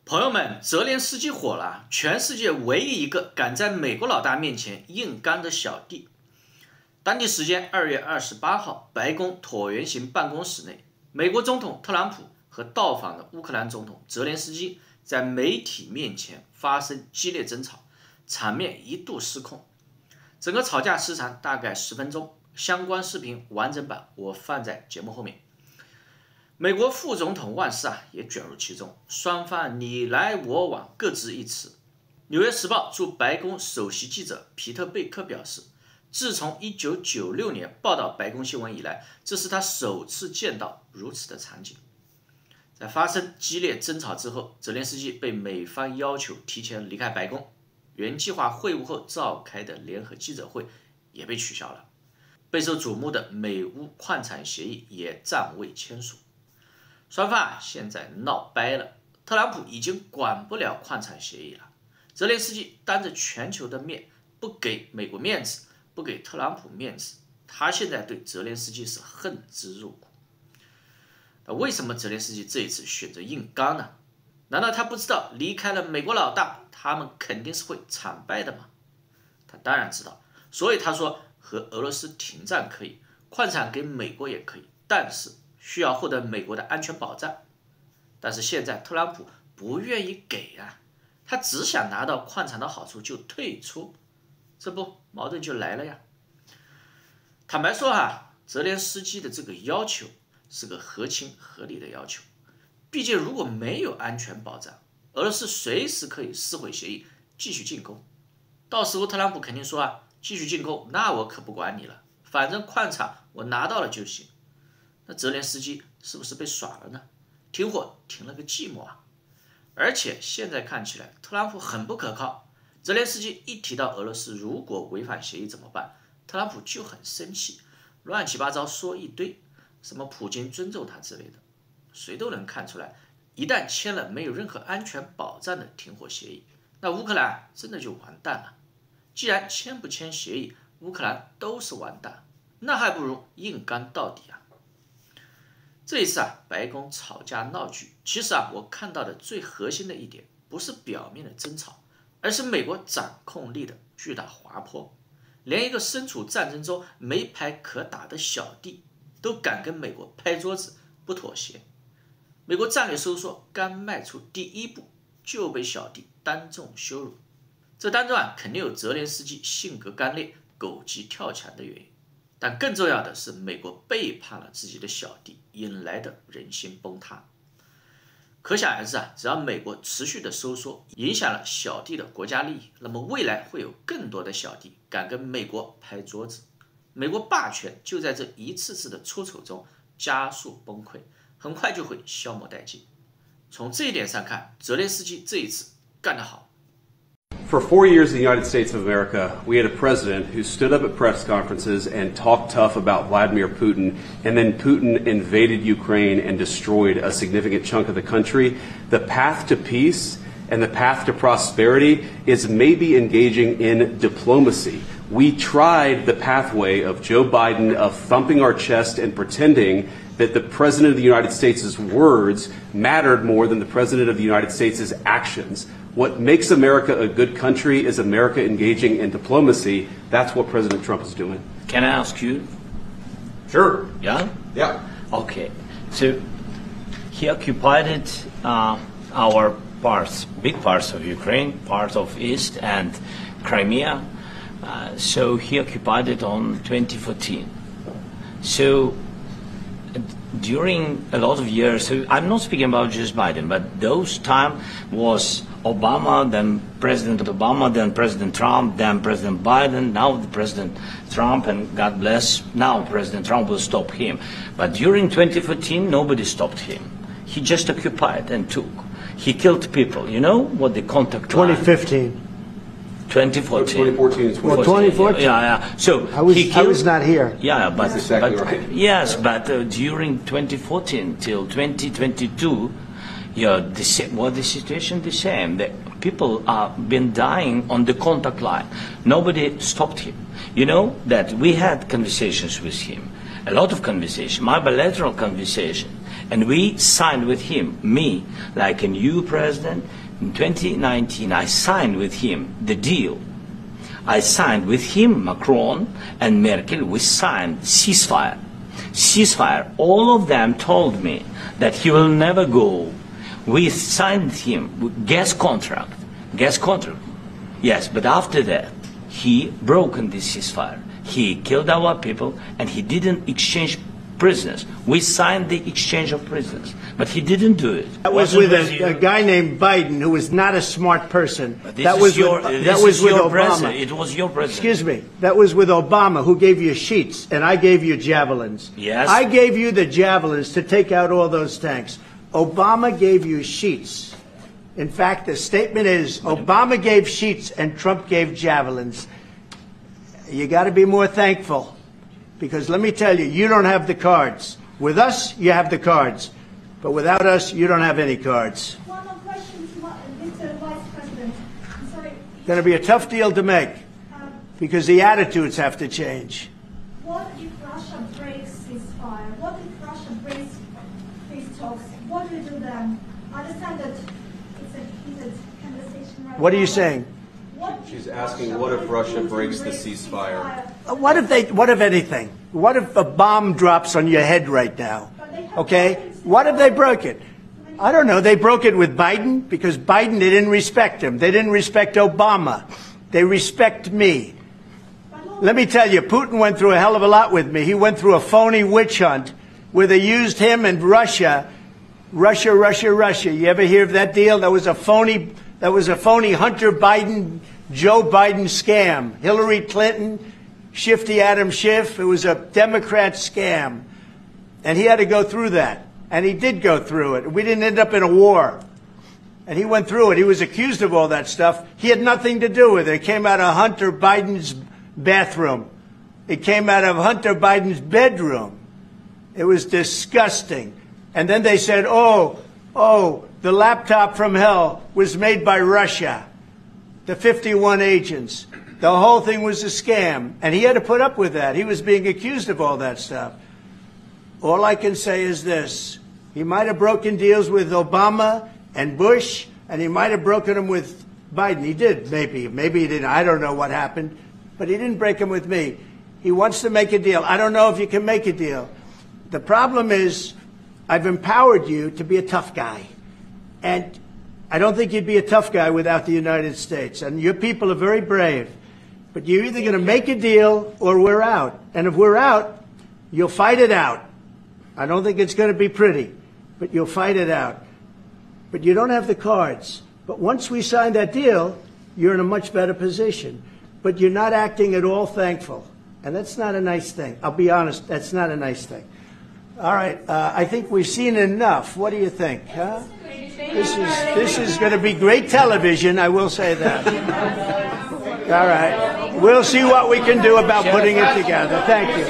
朋友们，泽连斯基火了，全世界唯一一个敢在美国老大面前硬刚的小弟。当地时间2月28号，白宫椭圆形办公室内，美国总统特朗普和到访的乌克兰总统泽连斯基在媒体面前发生激烈争吵，场面一度失控。整个吵架时长大概10分钟，相关视频完整版我放在节目后面。美国副总统万斯也卷入其中，双方你来我往，各执一词。纽约时报驻白宫首席记者皮特贝克表示，自从1996年报道白宫新闻以来，这是他首次见到如此的场景。在发生激烈争吵之后，泽连斯基被美方要求提前离开白宫，原计划会晤后召开的联合记者会也被取消了。备受瞩目的美乌矿产协议也暂未签署。双方现在闹掰了，特朗普已经管不了矿产协议了，泽连斯基当着全球的面不给美国面子，不给特朗普面子，他现在对泽连斯基是恨之入骨。那为什么泽连斯基这一次选择硬刚呢？难道他不知道离开了美国老大，他们肯定是会惨败的吗？他当然知道，所以他说和俄罗斯停战可以，矿产给美国也可以，但是需要获得美国的安全保障。但是现在特朗普不愿意给啊，他只想拿到矿产的好处就退出，这不矛盾就来了呀。坦白说泽连斯基的这个要求是个合情合理的要求，毕竟如果没有安全保障，俄罗斯随时可以撕毁协议继续进攻，到时候特朗普肯定说继续进攻那我可不管你了，反正矿产我拿到了就行。那泽连斯基是不是被耍了呢？停火停了个寂寞而且现在看起来特朗普很不可靠，泽连斯基一提到俄罗斯如果违反协议怎么办，特朗普就很生气，乱七八糟说一堆，什么普京尊重他之类的。谁都能看出来，一旦签了没有任何安全保障的停火协议，那乌克兰真的就完蛋了。既然签不签协议乌克兰都是完蛋，那还不如硬刚到底这一次白宫吵架闹剧，其实我看到的最核心的一点不是表面的争吵，而是美国掌控力的巨大滑坡。连一个身处战争中没牌可打的小弟都敢跟美国拍桌子不妥协。美国战略收缩刚迈出第一步就被小弟当众羞辱，这当中肯定有泽连斯基性格刚烈、狗急跳墙的原因。但更重要的是，美国背叛了自己的小弟，引来的人心崩塌。可想而知只要美国持续的收缩，影响了小弟的国家利益，那么未来会有更多的小弟敢跟美国拍桌子，美国霸权就在这一次次的出丑中加速崩溃，很快就会消磨殆尽。从这一点上看，泽连斯基这一次干得好。For 4 years in the United States of America, we had a president who stood up at press conferences and talked tough about Vladimir Putin, and then Putin invaded Ukraine and destroyed a significant chunk of the country. The path to peace and the path to prosperity is maybe engaging in diplomacy. We tried the pathway of Joe Biden of thumping our chest and pretending that the President of the United States' words mattered more than the President of the United States' actions. What makes America a good country is America engaging in diplomacy. That's what President Trump is doing. Can I ask you? Sure. Yeah? Yeah. Okay. So he occupied our parts, big parts of Ukraine, part of East and Crimea. So he occupied it on 2014. So during a lot of years, so I'm not speaking about just Biden, but those time was Obama, then President Obama, then President Trump, then President Biden, now the President Trump, and God bless, now President Trump will stop him. But during 2014, nobody stopped him. He just occupied and took. He killed people. You know what the contact 2015. 2014. 2014. Well, 2014. Yeah. So I was not here. Yeah, but, That's exactly but right. yes, but during 2014 till 2022, the situation the same. The people have been dying on the contact line. Nobody stopped him. You know that we had conversations with him, a lot of conversation, my bilateral conversation, And we signed with him, me, like a new president. In 2019, I signed with him the deal. I signed with him, Macron and Merkel, we signed ceasefire. Ceasefire. All of them told me that he will never go. We signed him gas contract. Gas contract. Yes, but after that, he broken this ceasefire. He killed our people and he didn't exchange prisoners. We signed the exchange of prisoners, but he didn't do it. That was with a guy named Biden, who was not a smart person. That was with Obama. It was your president. Excuse me. That was with Obama, who gave you sheets, and I gave you javelins. Yes. I gave you the javelins to take out all those tanks. Obama gave you sheets. In fact, the statement is Obama gave sheets and Trump gave javelins. You got to be more thankful. Because let me tell you, you don't have the cards. With us, you have the cards. But without us, you don't have any cards. One more question to Mr. Vice President. I'm sorry. Going to be a tough deal to make. Because the attitudes have to change. What if Russia breaks ceasefire? What if Russia breaks peace talks? What do we do then? I understand that it's a heated conversation right now. What are you saying? She's asking, what if Russia breaks the ceasefire? What if anything? What if a bomb drops on your head right now? Okay? What if they broke it? I don't know. They broke it with Biden because Biden, they didn't respect him. They didn't respect Obama. They respect me. Let me tell you, Putin went through a hell of a lot with me. He went through a phony witch hunt where they used him and Russia. Russia. You ever hear of that deal? That was a phony Hunter Biden, Joe Biden scam. Hillary Clinton, Shifty Adam Schiff. It was a Democrat scam. And he had to go through that. And he did go through it. We didn't end up in a war. And he went through it. He was accused of all that stuff. He had nothing to do with it. It came out of Hunter Biden's bathroom. It came out of Hunter Biden's bedroom. It was disgusting. And then they said, oh, the laptop from hell was made by Russia. The 51 agents. The whole thing was a scam. And he had to put up with that. He was being accused of all that stuff. All I can say is this. He might have broken deals with Obama and Bush, and he might have broken them with Biden. He did, maybe. Maybe he didn't. I don't know what happened. But he didn't break them with me. He wants to make a deal. I don't know if you can make a deal. The problem is I've empowered you to be a tough guy. And I don't think you'd be a tough guy without the United States. And your people are very brave. But you're either going to make a deal or we're out. And if we're out, you'll fight it out. I don't think it's going to be pretty, but you'll fight it out. But you don't have the cards. But once we sign that deal, you're in a much better position. But you're not acting at all thankful. And that's not a nice thing. I'll be honest, that's not a nice thing. All right, I think we've seen enough. What do you think? Huh? This is going to be great television, I will say that. All right. We'll see what we can do about putting it together. Thank you.